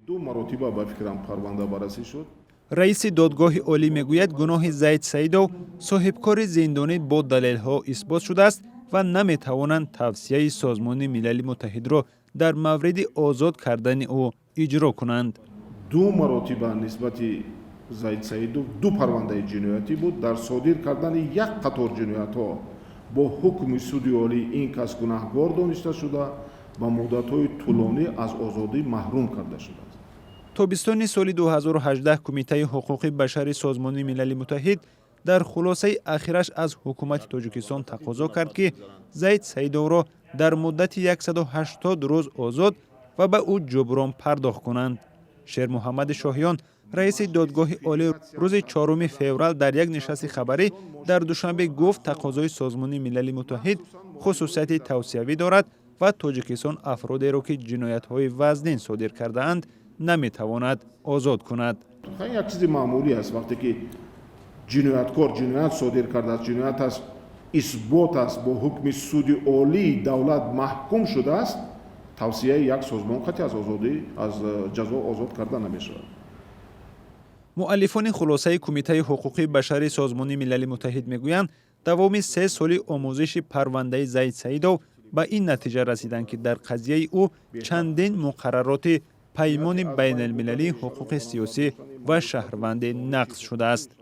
دو مرتبه به فکرم پرونده بررسی شد. رئیس دادگاه عالی میگوید گناه زید سیدو صاحبکار زندانی با دلیل‌ها اثبات شده است و نمیتوانند توصیه سازمان ملل متحد را در مورد آزاد کردن او اجرا کنند. دو مرتبه نسبت زید سیدو دو پرونده جنایتی بود. در صادر کردن یک قطار جنایت‌ها با حکم سود عالی این کس گناهکار دانسته شده و مدت‌های طولانی از آزادی محروم کرده شده است. تابستان سال 2018 کمیته حقوق بشر سازمان ملل متحد در خلاصه اخیرش از حکومت تاجیکستان تقاضا کرد که زید سیدو را در مدت 180 روز آزاد و به او جبران پرداخت کنند. شیر محمد شاهیان رئیس دادگاه عالی روز 4 فوریه در یک نشست خبری در دوشنبه گفت تقاضای سازمان ملل متحد خصوصیت توصیوی دارد و تاجیکستان افرادی را که جنایت‌های وزنین صادر کرده اند نمیتواند آزاد کند. یک چیز معمولی است وقتی که جنایتکار جنایت صادر کرده است، جنایت است اثبات است با حکم سود عالی دولت محکوم شده است، توصیه یک سازمان قطعی از آزادی از جزا آزاد کرده نمی‌شود. مؤلفان خلاصه کمیته حقوق بشر سازمان ملل متحد میگویند دوام 3 سال آموزش پرونده زید سیدو به این نتیجه رسیدند که در قضیه او چندین مقررات پیمان بین المللی حقوق سیاسی و شهروندی نقض شده است.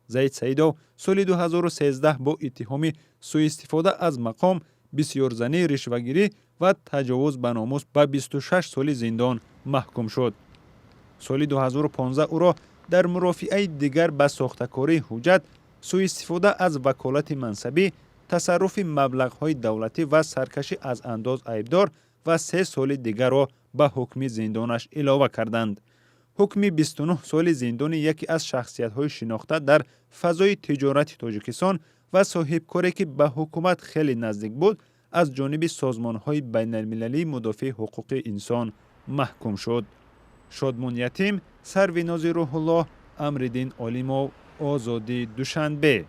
زید سیدو سال 2013 با اتهام سوء استفاده از مقام، بسیارزنی، رشوه‌گیری و تجاوز به ناموس به 26 سال زندان محکوم شد. سال 2015 او را در مرافعه دیگر به ساختکاری حجت، سوء استفاده از وکالت منصبی، تصرف مبلغ‌های دولتی و سرکشی از انداز عیبدار و 3 سال دیگر را به حکم زندانش علاوه کردند. حکم 29 سال زندان یکی از شخصیت‌های شناخته در فضای تجارت تاجیکستان و صاحبکاری که به حکومت خیلی نزدیک بود از جانب سازمان‌های بین المللی مدافع حقوق انسان محکوم شد. شادمان یتیم، سرویناز روح الله، امردین علیمو، آزادی دوشنبه.